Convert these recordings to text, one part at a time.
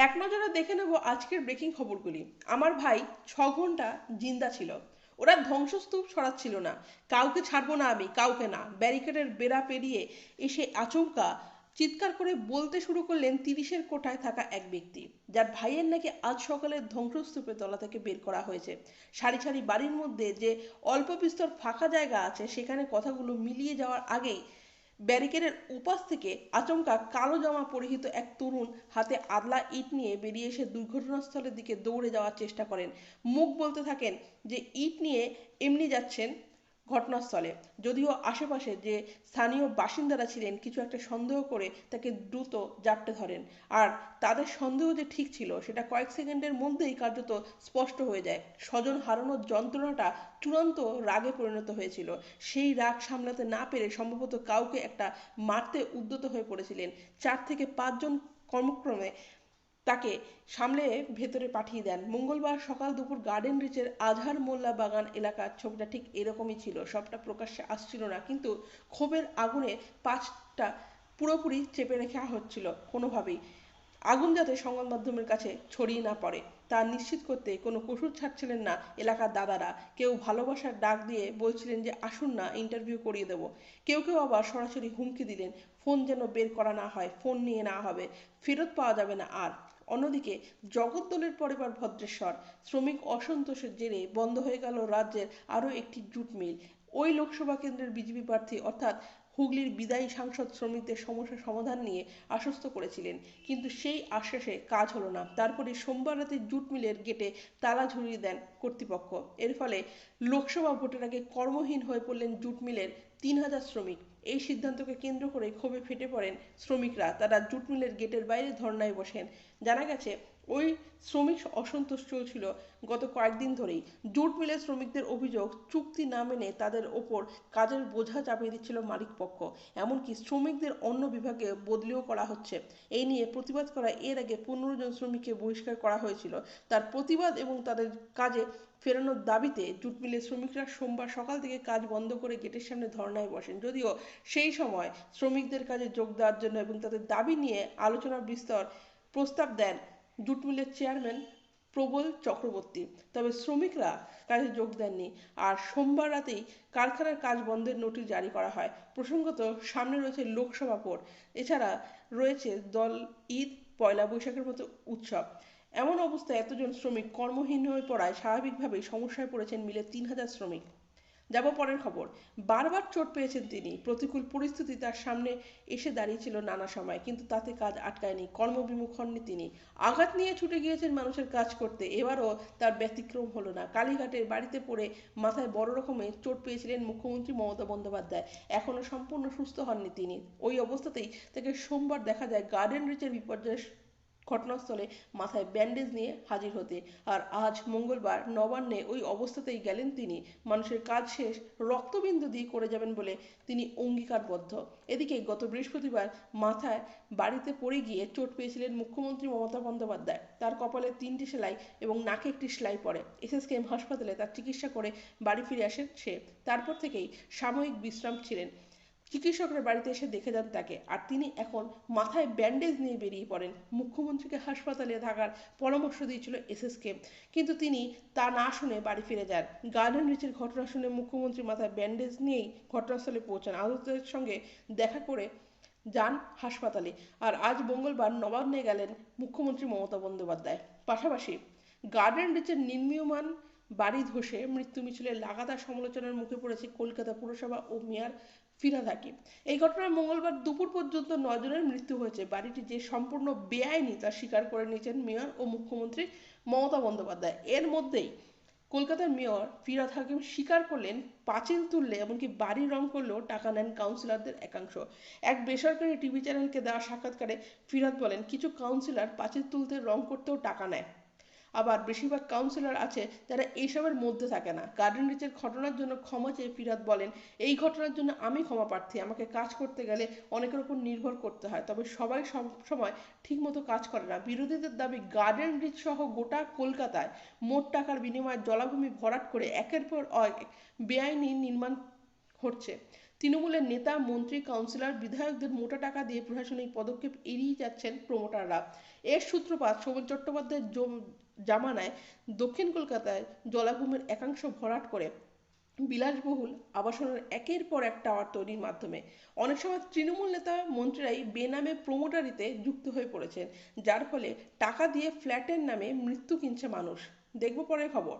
এক নজরে দেখে নেব আজকের ব্রেকিং খবরগুলি। আমার ভাই 6 ঘন্টা জিন্দা ছিল। ওরা ধ্বংসস্তূপ সরাচ্ছিল না। কাউকে ছাড়বো না আমি, কাউকে না। ব্যারিকেডের বেড়া পেরিয়ে এসে আচমকা চিৎকার করে বলতে শুরু করলেন 30-এর কোঠায় থাকা এক ব্যক্তি, যার ভাইয়ের নাকি আজ সকালে ধ্বংসস্তূপের তলা থেকে বের করা হয়েছে। সারি সারি বাড়ির মধ্যে যে অল্প বিস্তর ফাঁকা জায়গা আছে সেখানে কথাগুলো মিলিয়ে যাওয়ার আগেই ব্যারিকেডের উপাস থেকে আচমকা কালো জামা পরিহিত এক তরুণ হাতে আদলা ইট নিয়ে বেরিয়ে এসে দুর্ঘটনাস্থলের দিকে দৌড়ে যাওয়ার চেষ্টা করেন। মুখ বলতে থাকেন যে ইট নিয়ে এমনি যাচ্ছেন ঘটনাস্থলে। যদিও আশেপাশে যে স্থানীয় বাসিন্দারা ছিলেন কিছু একটা সন্দেহ করে তাকে দ্রুত জাপটে ধরেন। আর তাদের সন্দেহ যে ঠিক ছিল সেটা কয়েক সেকেন্ডের মধ্যেই কার্যত স্পষ্ট হয়ে যায়। স্বজন হারানোর যন্ত্রণাটা চূড়ান্ত রাগে পরিণত হয়েছিল। সেই রাগ সামলাতে না পেরে সম্ভবত কাউকে একটা মারতে উদ্যত হয়ে পড়েছিলেন। 4 থেকে 5 জন কর্মক্রমে তাকে সামলে ভেতরে পাঠিয়ে দেন। মঙ্গলবার সকাল দুপুর গার্ডেন রিচের আজহার মোল্লা বাগান এলাকার ছবিটা ঠিক এরকমই ছিল। সবটা প্রকাশ্যে আসছিল না, কিন্তু ক্ষোভের আগুনে পাঁচটা পুরোপুরি চেপে রেখা হচ্ছিল কোনোভাবেই। আগুন যাতে সংবাদ মাধ্যমের কাছে ছড়িয়ে না পড়ে তা নিশ্চিত করতে কোনো কসুর ছাড়ছিলেন না এলাকার দাদারা। কেউ ভালোবাসার ডাক দিয়ে বলছিলেন যে আসুন না, ইন্টারভিউ করিয়ে দেবো। কেউ কেউ আবার সরাসরি হুমকি দিলেন ফোন যেন বের করা না হয়, ফোন নিয়ে না হবে, ফেরত পাওয়া যাবে না আর। অন্যদিকে জগদ্দলের পরিবার ভদ্রেশ্বর শ্রমিক অসন্তোষের জেরে বন্ধ হয়ে গেল রাজ্যের আরও একটি জুট মিল। ওই লোকসভা কেন্দ্রের বিজেপি প্রার্থী অর্থাৎ হুগলির বিদায়ী সাংসদ শ্রমিকদের সমস্যা সমাধান নিয়ে আশ্বস্ত করেছিলেন, কিন্তু সেই আশ্বাসে কাজ হলো না। তারপরে সোমবার রাতে জুট মিলের গেটে তালা ঝুলিয়ে দেন কর্তৃপক্ষ। এর ফলে লোকসভা ভোটের আগে কর্মহীন হয়ে পড়লেন জুট মিলের 3,000 শ্রমিক। এই সিদ্ধান্তকে কেন্দ্র করে ক্ষোভে ফেটে পড়েন শ্রমিকরা। তারা জুট মিলের গেটের বাইরে ধর্নায় বসেন। জানা গেছে ওই শ্রমিক অসন্তোষ চলছিল গত কয়েকদিন ধরেই। জুট মিলের শ্রমিকদের অভিযোগ, চুক্তি না মেনে তাদের ওপর কাজের বোঝা চাপিয়ে দিচ্ছিল মালিক পক্ষ। এমনকি শ্রমিকদের অন্য বিভাগে বদলিও করা হচ্ছে। এই নিয়ে প্রতিবাদ করা এর আগে 15 জন শ্রমিককে বহিষ্কার করা হয়েছিল। তার প্রতিবাদ এবং তাদের কাজে ফেরানোর দাবিতে জুট মিলের শ্রমিকরা সোমবার সকাল থেকে কাজ বন্ধ করে গেটের সামনে ধর্নায় বসেন। যদিও সেই সময় শ্রমিকদের কাজে যোগ দেওয়ার জন্য এবং তাদের দাবি নিয়ে আলোচনার বিস্তর প্রস্তাব দেন জুট মিলের চেয়ারম্যান প্রবল চক্রবর্তী, তবে শ্রমিকরা কাজে যোগ দেননি। আর সোমবার রাতেই কারখানার কাজ বন্ধের নোটিশ জারি করা হয়। প্রসঙ্গত, সামনে রয়েছে লোকসভা ভোট, এছাড়া রয়েছে দল ঈদ, পয়লা বৈশাখের মতো উৎসব। এমন অবস্থায় এতজন শ্রমিক কর্মহীন হয়ে পড়ায় স্বাভাবিকভাবেই সমস্যায় পড়েছেন মিলে 3,000 শ্রমিক। যাব পরের খবর। বারবার চোট পেয়েছেন তিনি। প্রতিকূল পরিস্থিতি তার সামনে এসে দাঁড়িয়েছিল নানা সময়, কিন্তু তাতে কাজ আটকায়নি। কর্মবিমুখ হননি তিনি। আঘাত নিয়ে ছুটে গিয়েছেন মানুষের কাজ করতে। এবারও তার ব্যতিক্রম হলো না। কালীঘাটের বাড়িতে পড়ে মাথায় বড় রকমের চোট পেয়েছিলেন মুখ্যমন্ত্রী মমতা বন্দ্যোপাধ্যায়। এখনও সম্পূর্ণ সুস্থ হননি তিনি। ওই অবস্থাতেই তাকে সোমবার দেখা যায় গার্ডেন রিচের বিপর্যয়ের ঘটনাস্থলে মাথায় ব্যান্ডেজ নিয়ে হাজির হতে। আর আজ মঙ্গলবার নবান্নে ওই অবস্থাতেই গেলেন তিনি। মানুষের কাজ শেষ রক্তবিন্দু দিয়ে করে যাবেন বলে তিনি অঙ্গীকারবদ্ধ। এদিকে গত বৃহস্পতিবার মাথায় বাড়িতে পড়ে গিয়ে চোট পেয়েছিলেন মুখ্যমন্ত্রী মমতা বন্দ্যোপাধ্যায়। তার কপালে 3টি সেলাই এবং নাকে একটি সেলাই পড়ে। এসএসকেএম হাসপাতালে তার চিকিৎসা করে বাড়ি ফিরে আসেন সে। তারপর থেকেই সাময়িক বিশ্রাম ছিলেন। চিকিৎসকরা বাড়িতে এসে দেখে যান তাকে, আর তিনি এখন মাথায় ব্যান্ডেজ নিয়ে বেরিয়ে পড়েন। মুখ্যমন্ত্রীকে হাসপাতালে থাকার পরামর্শ দিয়েছিল এসএসকে, কিন্তু তিনি তা না শুনে বাড়ি ফিরে যান। গার্ডেন রিচের ঘটনা শুনে মুখ্যমন্ত্রী মাথায় ব্যান্ডেজ নিয়েই ঘটনাস্থলে পৌঁছান। আহতদের সঙ্গে দেখা করে যান হাসপাতালে। আর আজ মঙ্গলবার নবান্নে গেলেন মুখ্যমন্ত্রী মমতা বন্দ্যোপাধ্যায়। পাশাপাশি গার্ডেন রিচের নির্মীয়মান বাড়ি ধসে মৃত্যু মিছিলে লাগাতার সমালোচনার মুখে পড়েছে কলকাতা পুরসভা ও মেয়র ফিরহাদ হাকিম। এই ঘটনায় মঙ্গলবার দুপুর পর্যন্ত 9 জনের মৃত্যু হয়েছে। বাড়িটি যে সম্পূর্ণ বেআইনি তা স্বীকার করে নিয়েছেন মেয়র ও মুখ্যমন্ত্রী মমতা বন্দ্যোপাধ্যায়। এর মধ্যেই কলকাতার মেয়র ফিরহাদ হাকিম স্বীকার করলেন পাঁচিল তুললে এমনকি বাড়ি রং করলেও টাকা নেন কাউন্সিলরদের একাংশ। এক বেসরকারি টিভি চ্যানেলকে দেওয়া সাক্ষাৎকারে ফিরহাদ বলেন, কিছু কাউন্সিলর পাঁচিল তুলতে রং করতেও টাকা নেয়। আবার বেশিরভাগ কাউন্সিলর আছে যারা এইসবের মধ্যে থাকে না। গার্ডেন রিচের ঘটনার জন্য ক্ষমা চেয়ে ফিরহাদ বলেন, এই ঘটনার জন্য আমি ক্ষমা প্রার্থী। আমাকে কাজ করতে গেলে অনেকের উপর নির্ভর করতে হয়, তবে সবাই সব সময় ঠিকমতো কাজ করে না। বিরোধীদের দাবি, গার্ডেন রিচ সহ গোটা কলকাতায় মোট টাকার বিনিময়ে জলাভূমি ভরাট করে একের পর এক বেআইনি নির্মাণ ঘটছে। তৃণমূলের নেতা, মন্ত্রী, কাউন্সিলর, বিধায়কদের মোটা টাকা দিয়ে প্রশাসনিক পদক্ষেপ এড়িয়ে যাচ্ছেন প্রমোটাররা। এর সূত্রপাত শোভন চট্টোপাধ্যায়ের জামানায় দক্ষিণ কলকাতায় জলাভূমির একাংশ ভরাট করে বিলাসবহুল আবাসনের একের পর এক টাওয়ার তৈরির মাধ্যমে। অনেক সময় তৃণমূল নেতা মন্ত্রীরাই বেনামে প্রমোটারিতে যুক্ত হয়ে পড়েছেন, যার ফলে টাকা দিয়ে ফ্ল্যাটের নামে মৃত্যু কিনছে মানুষ। দেখব পরের খবর।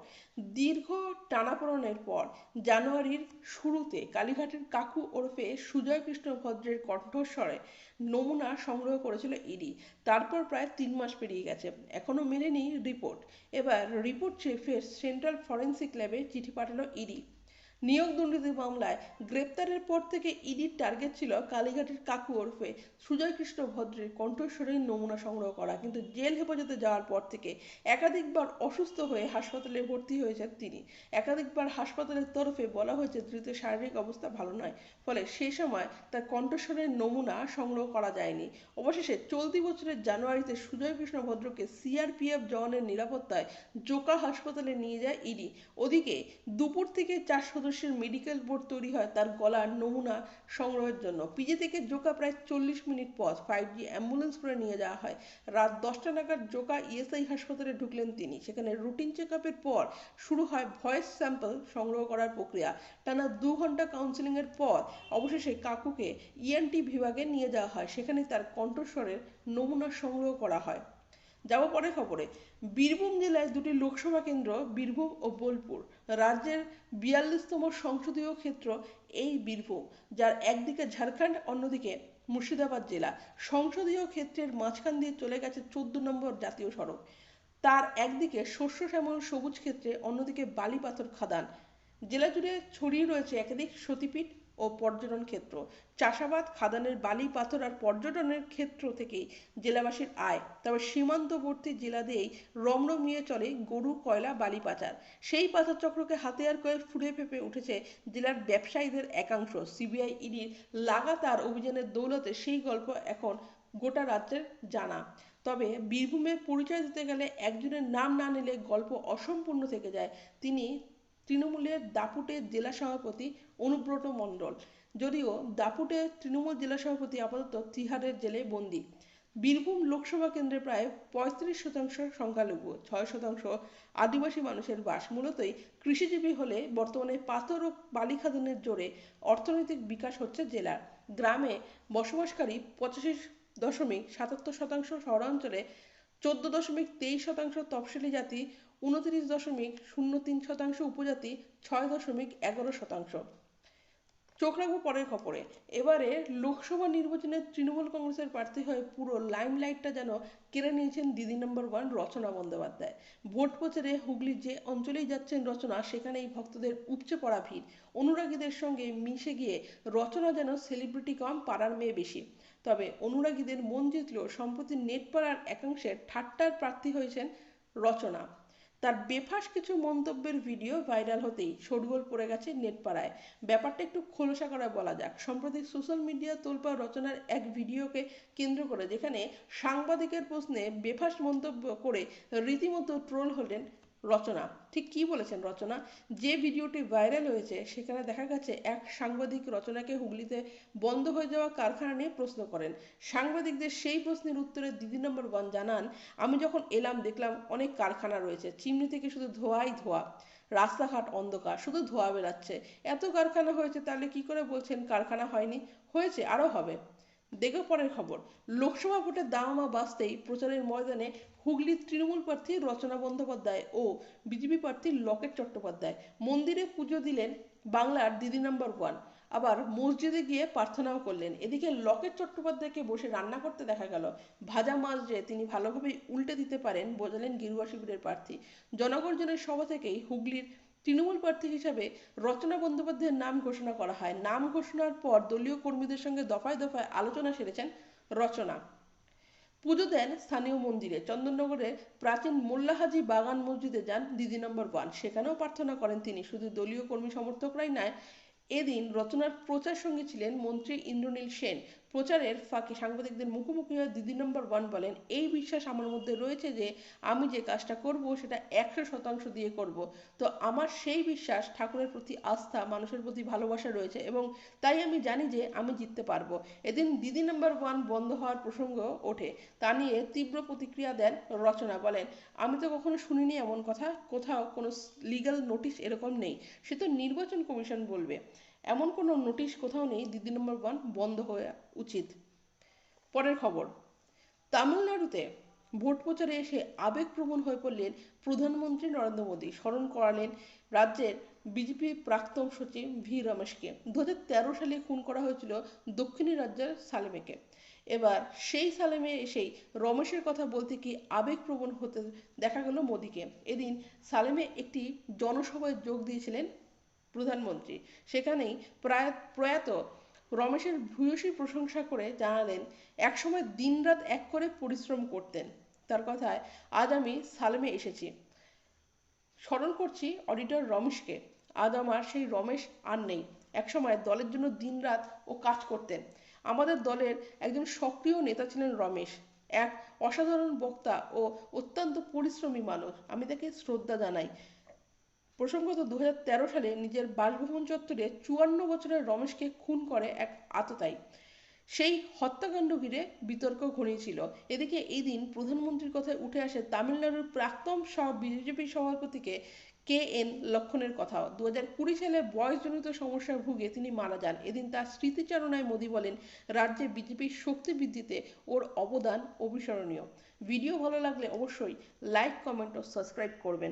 দীর্ঘ টানাপোড়েনের পর জানুয়ারির শুরুতে কালীঘাটের কাকু ওরফে সুজয় কৃষ্ণ ভদ্রের কণ্ঠস্বরে নমুনা সংগ্রহ করেছিল ইডি। তারপর প্রায় 3 মাস পেরিয়ে গেছে, এখনো মেলেনি রিপোর্ট। এবার রিপোর্ট চেয়ে ফের সেন্ট্রাল ফরেন্সিক ল্যাবে চিঠি পাঠালো ইডি। নিয়োগ দুর্নীতি মামলায় গ্রেপ্তারের পর থেকে ইডির টার্গেট ছিল কালীঘাটের কাকু ওরফে সুজয় কৃষ্ণ ভদ্রের কণ্ঠস্বরের নমুনা সংগ্রহ করা, কিন্তু জেল হেফাজতে যাওয়ার পর থেকে একাধিকবার অসুস্থ হয়ে হাসপাতালে ভর্তি হয়েছেন তিনি। একাধিকবার হাসপাতালের তরফে বলা হয়েছে ধৃতের শারীরিক অবস্থা ভালো নয়, ফলে সেই সময় তার কণ্ঠস্বরের নমুনা সংগ্রহ করা যায়নি। অবশেষে চলতি বছরের জানুয়ারিতে সুজয় কৃষ্ণ ভদ্রকে সিআরপিএফ জওয়ানের নিরাপত্তায় জোকা হাসপাতালে নিয়ে যায় ইডি। ওদিকে দুপুর থেকে 4 সদস্যের মেডিকেল বোর্ড তৈরি হয় তার গলার নমুনা সংগ্রহের জন্য। পিজি থেকে জোকা প্রায় 40 মিনিট পর 5G অ্যাম্বুলেন্স করে নিয়ে যাওয়া হয়। রাত 10টা নাগাদ জোকা ইএসআই হাসপাতালে ঢুকলেন তিনি। সেখানে রুটিন চেক আপের পর শুরু হয় ভয়েস স্যাম্পল সংগ্রহ করার প্রক্রিয়া। টানা 2 ঘন্টা কাউন্সিলিংয়ের পর অবশেষে কাকুকে ইএনটি বিভাগে নিয়ে যাওয়া হয়, সেখানে তার কণ্ঠস্বরের নমুনা সংগ্রহ করা হয়। যাব পরের খবরে। বীরভূম জেলায় দুটি লোকসভা কেন্দ্র, বীরভূম ও বোলপুর। রাজ্যের 42তম সংসদীয় ক্ষেত্র এই বীরভূম, যার একদিকে ঝাড়খণ্ড, অন্যদিকে মুর্শিদাবাদ জেলা। সংসদীয় ক্ষেত্রের মাঝখান দিয়ে চলে গেছে 14 নম্বর জাতীয় সড়ক। তার একদিকে শস্য শ্যামল সবুজ ক্ষেত্রে, অন্যদিকে বালি পাথর খাদান। জেলা জুড়ে ছড়িয়ে রয়েছে একাধিক সতীপীঠ ও পর্যটন ক্ষেত্র। চাষাবাদ, খাদানের বালি পাথর আর পর্যটনের ক্ষেত্র থেকেই জেলাবাসীর আয়। তবে সীমান্তবর্তী জেলা দিয়েই রমরমিয়ে চলে গরু, কয়লা, বালি পাচার। সেই পাচার চক্রকে হাতিয়ার করে ফুলে ফেঁপে উঠেছে জেলার ব্যবসায়ীদের একাংশ। সিবিআই, ইডির লাগাতার অভিযানের দৌলতে সেই গল্প এখন গোটা রাজ্যের জানা। তবে বীরভূমের পরিচয় দিতে গেলে একজনের নাম না নিলে গল্প অসম্পূর্ণ থেকে যায়। তিনি তৃণমূলের দাপুটের জেলা সভাপতি অনুব্রত মণ্ডল। যদিও দাপুটের তৃণমূল জেলা সভাপতি আপাতত তিহারের জেলে বন্দী। বীরভূম লোকসভা কেন্দ্রে প্রায় 35% সংখ্যালঘু, 6% আদিবাসী মানুষের বাস। মূলতই কৃষিজীবী হলে বর্তমানে পাথর ও বালি খাদানের জোরে অর্থনৈতিক বিকাশ হচ্ছে জেলার। গ্রামে বসবাসকারী 85.77% শহরাঞ্চলে, 14.23% তফসিলি জাতি, 29.03% উপজাতি, 6.11%। চোখ রাখবো পরের খবরে। এবারে লোকসভা নির্বাচনে তৃণমূল কংগ্রেসের প্রার্থী হয়ে পুরো লাইমলাইটটা যেন কেড়ে নিয়েছেন দিদি নম্বর 1 রচনা বন্দ্যোপাধ্যায়। ভোট প্রচারে হুগলির যে অঞ্চলেই যাচ্ছেন রচনা, সেখানেই ভক্তদের উপচে পড়া ভিড়। অনুরাগীদের সঙ্গে মিশে গিয়ে রচনা যেন সেলিব্রিটি কম, পাড়ার মেয়ে বেশি। তবে অনুরাগীদের মন জিতলেও সম্প্রতি নেটপাড়ার একাংশের ঠাট্টার প্রার্থী হয়েছেন রচনা। তার বেফাঁস কিছু মন্তব্যের ভিডিও ভাইরাল হতেই শোরগোল পড়ে গেছে নেটপাড়ায়। ব্যাপারটা একটু খোলসা করে বলা যাক। সম্প্রতি সোশ্যাল মিডিয়া তোলপাড় রচনার এক ভিডিওকে কেন্দ্র করে, যেখানে সাংবাদিকের প্রশ্নে বেফাঁস মন্তব্য করে রীতিমতো ট্রোল হলেন রচনা। ঠিক কী বলেছেন রচনা? যে ভিডিওটি ভাইরাল হয়েছে সেখানে দেখা গেছে এক সাংবাদিক রচনাকে হুগলিতে বন্ধ হয়ে যাওয়া কারখানা নিয়ে প্রশ্ন করেন। সাংবাদিকদের সেই প্রশ্নের উত্তরে দিদি নম্বর 1 জানান, আমি যখন এলাম দেখলাম অনেক কারখানা রয়েছে, চিমনি থেকে শুধু ধোঁয়াই ধোঁয়া, রাস্তাঘাট অন্ধকার, শুধু ধোঁয়া বেরাচ্ছে। এত কারখানা হয়েছে, তাহলে কি করে বলছেন কারখানা হয়নি? হয়েছে, আরও হবে। দেখো পরের খবর। লোকসভা ভোটের দামামা বাজতেই প্রচারের ময়দানে হুগলির তৃণমূল প্রার্থী রচনা বন্দ্যোপাধ্যায় ও বিজেপি প্রার্থী লকেট চট্টোপাধ্যায়। মন্দিরে পুজো দিলেন বাংলার দিদি নম্বর 1, আবার মসজিদে গিয়ে প্রার্থনাও করলেন। এদিকে লকেট চট্টোপাধ্যায়কে বসে রান্না করতে দেখা গেল। ভাজা মাছ যে তিনি ভালোভাবেই উল্টে দিতে পারেন বোঝালেন গেরুয়া শিবিরের প্রার্থী। জনগর্জনের সভা থেকেই হুগলির তৃণমূল প্রার্থী হিসাবে রচনা বন্দ্যোপাধ্যায়ের নাম ঘোষণা করা হয়। নাম ঘোষণার পর দলীয় কর্মীদের সঙ্গে দফায় দফায় আলোচনা সেরেছেন রচনা। পুজো দেন স্থানীয় মন্দিরে। চন্দননগরের প্রাচীন মোল্লাহাজি বাগান মসজিদে যান দিদি নম্বর 1, সেখানেও প্রার্থনা করেন তিনি। শুধু দলীয় কর্মী সমর্থকরাই নয়, এদিন রচনার প্রচার সঙ্গে ছিলেন মন্ত্রী ইন্দ্রনীল সেন, প্রচারের ফাঁকে সাংবাদিকদের মুখোমুখি হয়ে দিদি নম্বর 1 বলেন, এই বিশ্বাস আমার মধ্যে রয়েছে যে আমি যে কাজটা করব সেটা 100% দিয়ে করব। তো আমার সেই বিশ্বাস, ঠাকুরের প্রতি আস্থা, মানুষের প্রতি ভালোবাসা রয়েছে এবং তাই আমি জানি যে আমি জিততে পারবো। এদিন দিদি নম্বর 1 বন্ধ হওয়ার প্রসঙ্গ ওঠে। তা নিয়ে তীব্র প্রতিক্রিয়া দেন রচনা। বলেন, আমি তো কখনো শুনিনি এমন কথা, কোথাও কোনো লিগ্যাল নোটিশ এরকম নেই। সে তো নির্বাচন কমিশন বলবে। এমন কোনো নোটিশ কোথাও নেই দিদি নম্বর 1 বন্ধ হওয়া উচিত। পরের খবর, তামিলনাড়ুতে ভোট প্রচারে এসে আবেগপ্রবণ হয়ে পড়লেন প্রধানমন্ত্রী নরেন্দ্র মোদী। স্মরণ করালেন রাজ্যের বিজেপি প্রাক্তন সচিব ভি রমেশকে। 2013 সালে খুন করা হয়েছিল দক্ষিণী রাজ্যের সালেমকে। এবার সেই সালেমে এসেই রমেশের কথা বলতে কি আবেগপ্রবণ হতে দেখা গেল মোদীকে। এদিন সালেমে একটি জনসভায় যোগ দিয়েছিলেন প্রধানমন্ত্রী। সেখানেই প্রয়াত রমেশের ভূয়সী প্রশংসা করে জানালেন, একসময় দিনরাত এক করে পরিশ্রম করতেন। তার কথায়, আজ আমি সালেমে এসেছি, স্মরণ করছি অডিটর রমেশকে। আজ আমার সেই রমেশ আর নেই। একসময় দলের জন্য দিনরাত ও কাজ করতেন। আমাদের দলের একজন সক্রিয় নেতা ছিলেন রমেশ, এক অসাধারণ বক্তা ও অত্যন্ত পরিশ্রমী মানুষ। আমি তাকে শ্রদ্ধা জানাই। প্রসঙ্গত 2013 সালে নিজের বাসভবন চত্বরে 54 বছরের রমেশকে খুন করে এক আততায়ী। সেই হত্যাকাণ্ড ঘিরে বিতর্ক ঘনিয়েছিল। এদিকে এই দিন প্রধানমন্ত্রীর কথায় উঠে আসে তামিলনাড়ুর প্রাক্তন বিজেপি সভাপতিকে KN লক্ষণের কথাও। 2020 সালে বয়সজনিত সমস্যায় ভুগে তিনি মারা যান। এদিন তার স্মৃতিচারণায় মোদী বলেন, রাজ্যে বিজেপির শক্তি বৃদ্ধিতে ওর অবদান অবিস্মরণীয়। ভিডিও ভালো লাগলে অবশ্যই লাইক, কমেন্ট ও সাবস্ক্রাইব করবেন।